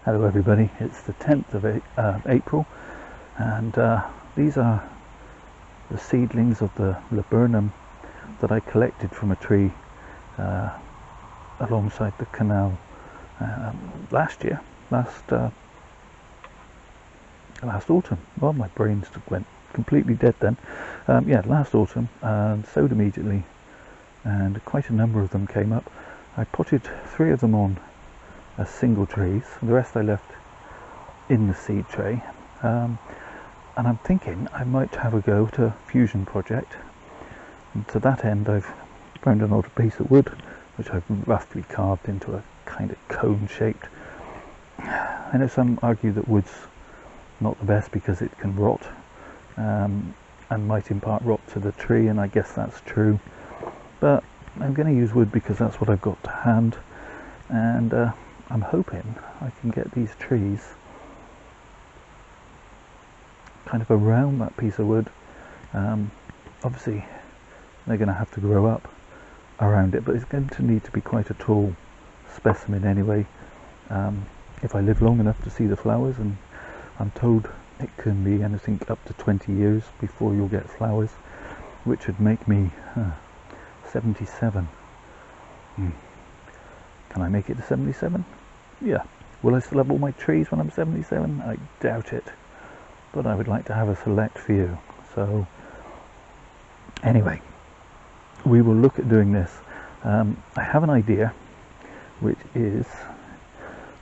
Hello everybody, it's the 10th of April, and these are the seedlings of the Laburnum that I collected from a tree alongside the canal last autumn. Well, my brain went completely dead then. Yeah, last autumn, and sowed immediately, and quite a number of them came up. I potted 3 of them on as single trees, the rest I left in the seed tray, and I'm thinking I might have a go to Fusion Project, and to that end I've found an old piece of wood which I've roughly carved into a kind of cone shaped. I know some argue that wood's not the best because it can rot, and might impart rot to the tree, and I guess that's true, but I'm going to use wood because that's what I've got to hand, and I'm hoping I can get these trees kind of around that piece of wood. Obviously they're going to have to grow up around it, but it's going to need to be quite a tall specimen anyway, if I live long enough to see the flowers, and I'm told it can be anything up to 20 years before you'll get flowers, which would make me 77. Can I make it to 77? Yeah. Will I still have all my trees when I'm 77? I doubt it. But I would like to have a select few. So, anyway, we will look at doing this. I have an idea, which is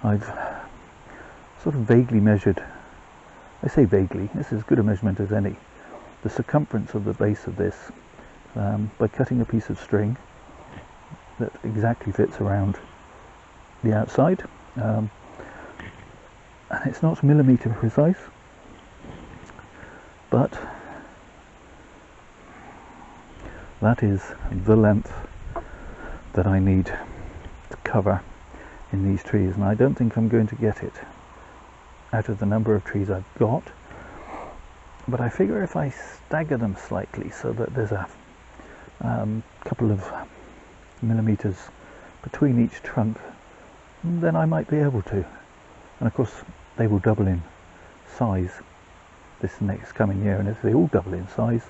I've sort of vaguely measured, I say vaguely, this is as good a measurement as any, the circumference of the base of this by cutting a piece of string that exactly fits around the outside, and it's not millimeter precise, but that is the length that I need to cover in these trees, and I don't think I'm going to get it out of the number of trees I've got, but I figure if I stagger them slightly so that there's a couple of millimeters between each trunk, then I might be able to. And of course they will double in size this next coming year, and if they all double in size,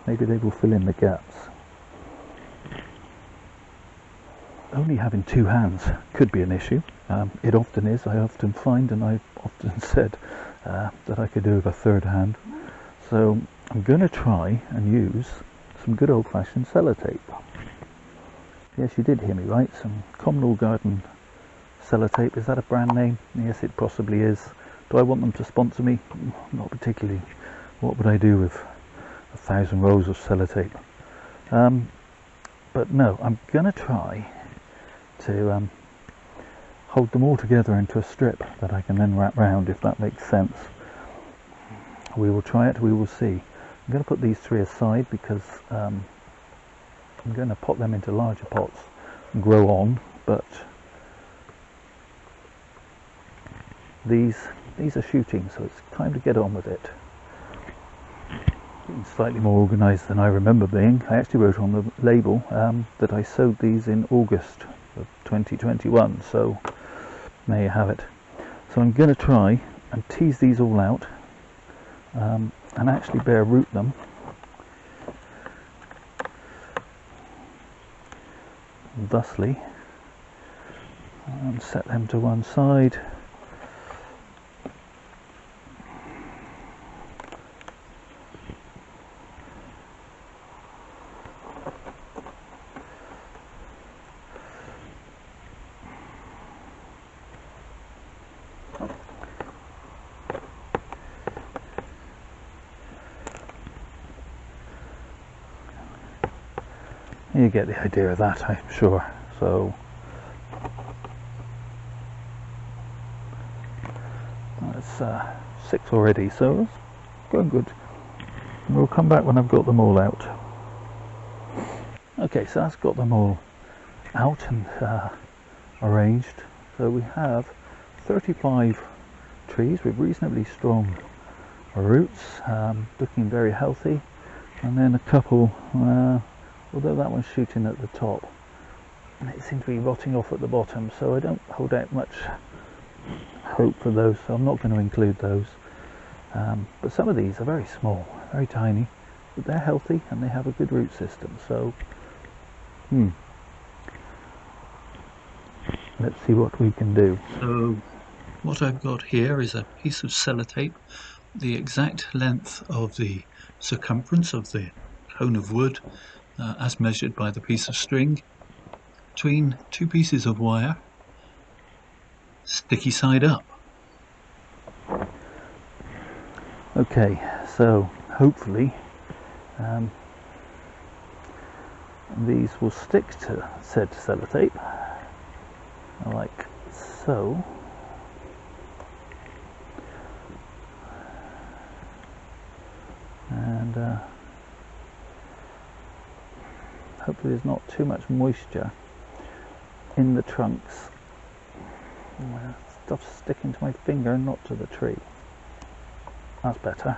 maybe they will fill in the gaps. Only having 2 hands could be an issue. It often is. I often find, and I've often said that I could do with a 3rd hand. So I'm going to try and use some good old-fashioned sellotape. Yes, you did hear me right, some Communal Garden sellotape. Is that a brand name? Yes, it possibly is. Do I want them to sponsor me? Not particularly. What would I do with 1,000 rolls of sellotape? But no, I'm going to try to hold them all together into a strip that I can then wrap round, if that makes sense. We will try it, we will see. I'm going to put these 3 aside because I'm going to pot them into larger pots and grow on, but these are shooting, so it's time to get on with it. Being slightly more organised than I remember being, I actually wrote on the label that I sowed these in August of 2021, so there you have it. So I'm going to try and tease these all out and actually bare root them. Thusly, and set them to one side. You get the idea of that, I'm sure. So that's 6 already, so it's going good. And we'll come back when I've got them all out. Okay, so that's got them all out and arranged. So we have 35 trees with reasonably strong roots, looking very healthy, and then a couple, although that one's shooting at the top, it seems to be rotting off at the bottom, so I don't hold out much hope for those, so I'm not going to include those. But some of these are very small, very tiny, but they're healthy and they have a good root system. So let's see what we can do. So what I've got here is a piece of sellotape, the exact length of the circumference of the cone of wood, as measured by the piece of string, between two pieces of wire, sticky side up. Okay, so hopefully these will stick to said sellotape, like so. And hopefully there's not too much moisture in the trunks. Stuff's sticking to my finger and not to the tree. That's better.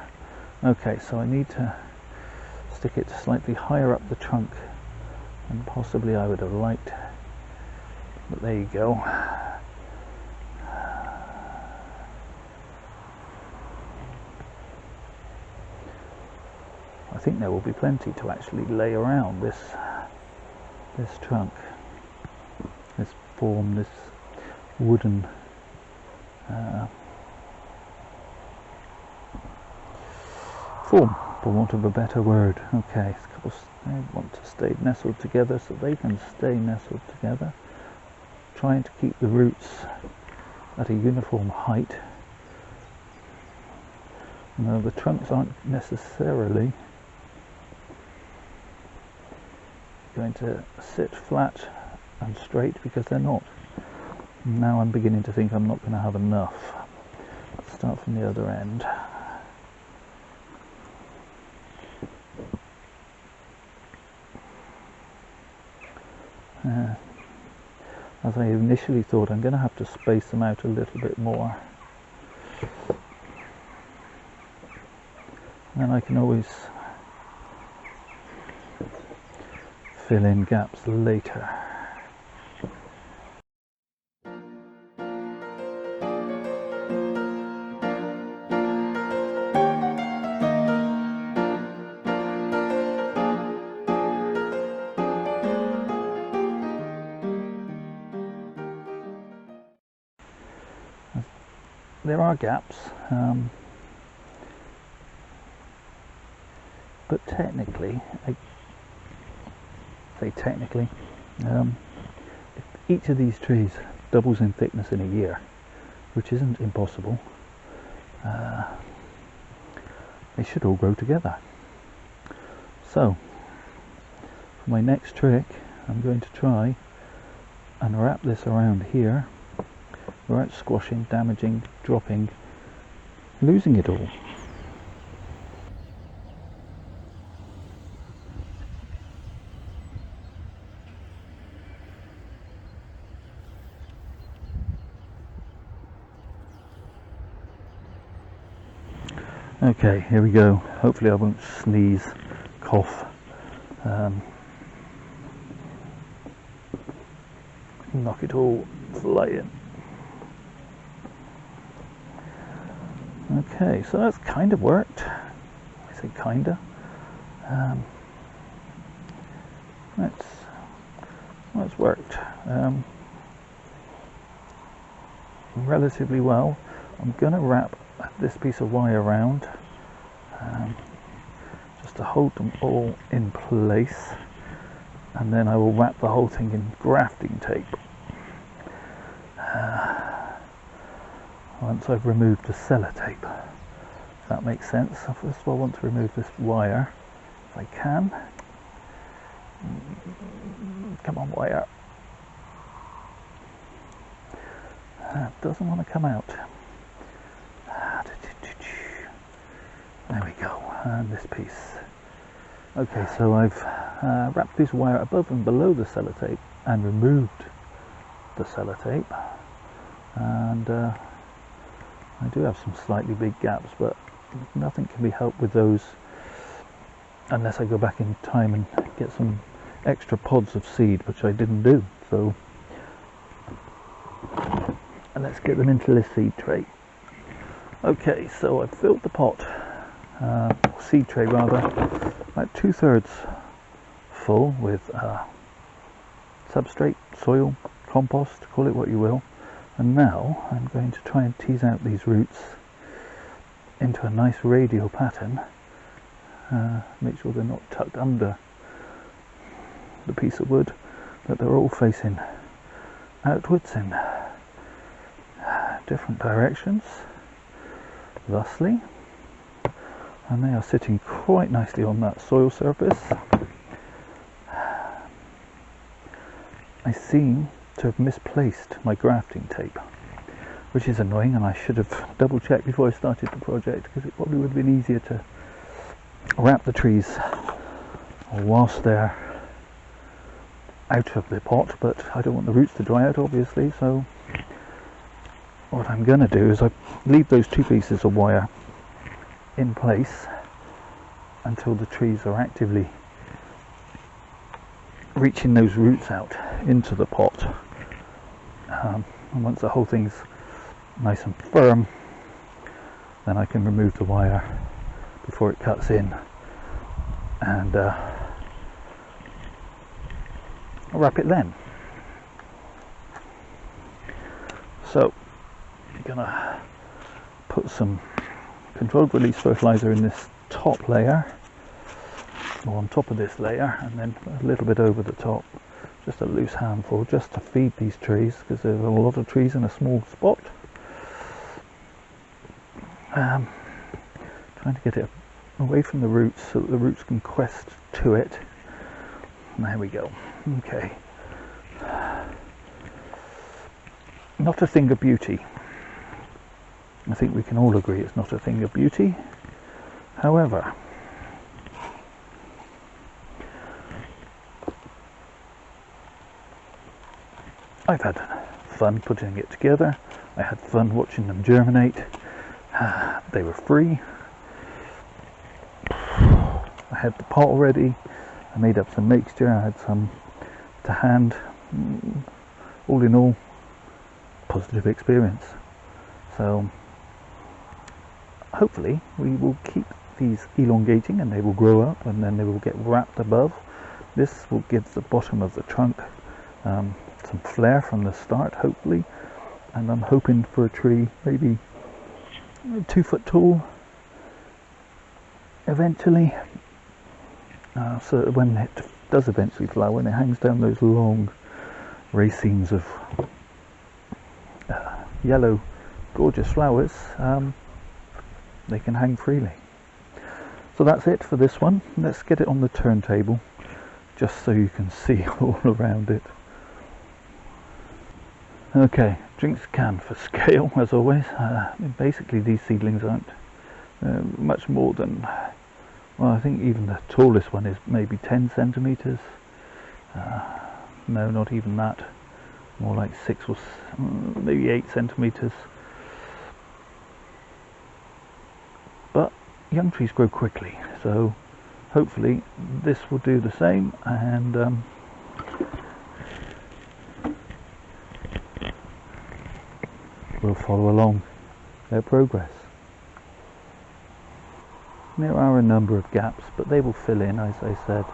Okay, so I need to stick it slightly higher up the trunk than possibly I would have liked. But there you go. I think there will be plenty to actually lay around this trunk, this form, this wooden form, for want of a better word. Okay, they want to stay nestled together, so they can stay nestled together, trying to keep the roots at a uniform height. No, the trunks aren't necessarily going to sit flat and straight, because they're not. Now I'm beginning to think I'm not going to have enough. Let's start from the other end. As I initially thought, I'm going to have to space them out a little bit more. And I can always fill in gaps later. There are gaps, but technically, if each of these trees doubles in thickness in a year, which isn't impossible, they should all grow together. So, for my next trick, I'm going to try and wrap this around here without squashing, damaging, dropping, losing it all. Okay, here we go. Hopefully I won't sneeze, cough, knock it all flying. Okay, so that's kind of worked. I say kinda. That's worked relatively well. I'm going to wrap this piece of wire around just to hold them all in place, and then I will wrap the whole thing in grafting tape once I've removed the sellotape, if that makes sense. So first of all I want to remove this wire if I can. Come on, wire. Doesn't want to come out. There we go, and this piece. Okay, so I've wrapped this wire above and below the sellotape and removed the sellotape, and I do have some slightly big gaps, but nothing can be helped with those unless I go back in time and get some extra pods of seed, which I didn't do. So and let's get them into this seed tray. Okay, so I've filled the pot, seed tray rather, about 2/3 full with substrate, soil, compost, call it what you will. And now I'm going to try and tease out these roots into a nice radial pattern. Make sure they're not tucked under the piece of wood, that they're all facing outwards in different directions, thusly, and they are sitting quite nicely on that soil surface. I seem to have misplaced my grafting tape, which is annoying, and I should have double checked before I started the project, because it probably would have been easier to wrap the trees whilst they're out of the pot, but I don't want the roots to dry out obviously, so what I'm going to do is I leave those 2 pieces of wire in place until the trees are actively reaching those roots out into the pot, and once the whole thing's nice and firm, then I can remove the wire before it cuts in and wrap it then. So I'm gonna put some controlled release fertilizer in this top layer, or on top of this layer, and then a little bit over the top, just a loose handful, just to feed these trees, because there's a lot of trees in a small spot. Trying to get it away from the roots so that the roots can quest to it. There we go. Okay. Not a thing of beauty. I think we can all agree it's not a thing of beauty. However, I've had fun putting it together. I had fun watching them germinate. They were free. I had the pot already. I made up some mixture. I had some to hand. All in all, positive experience. So hopefully we will keep these elongating, and they will grow up, and then they will get wrapped above. This will give the bottom of the trunk some flare from the start, hopefully, and I'm hoping for a tree maybe 2 foot tall eventually, so that when it does eventually flower, when it hangs down those long racemes of yellow gorgeous flowers, they can hang freely. So that's it for this one. Let's get it on the turntable just so you can see all around it. Okay, drinks can for scale as always. Basically these seedlings aren't much more than, well, I think even the tallest one is maybe 10 centimeters. No, not even that. More like 6 or maybe 8 centimeters. But young trees grow quickly, so hopefully this will do the same, and we'll follow along their progress. There are a number of gaps, but they will fill in, as I said.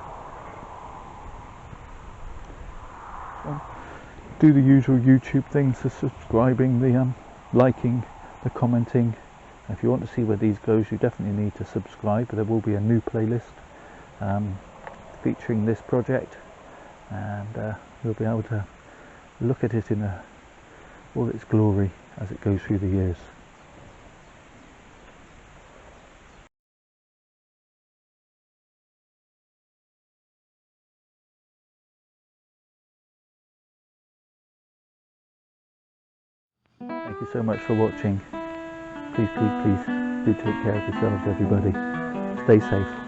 Do the usual YouTube things, the subscribing, the liking, the commenting. If you want to see where these goes, you definitely need to subscribe. There will be a new playlist featuring this project, and you'll be able to look at it in all its glory as it goes through the years. Thank you so much for watching. Please, please, please do take care of yourselves, everybody. Stay safe.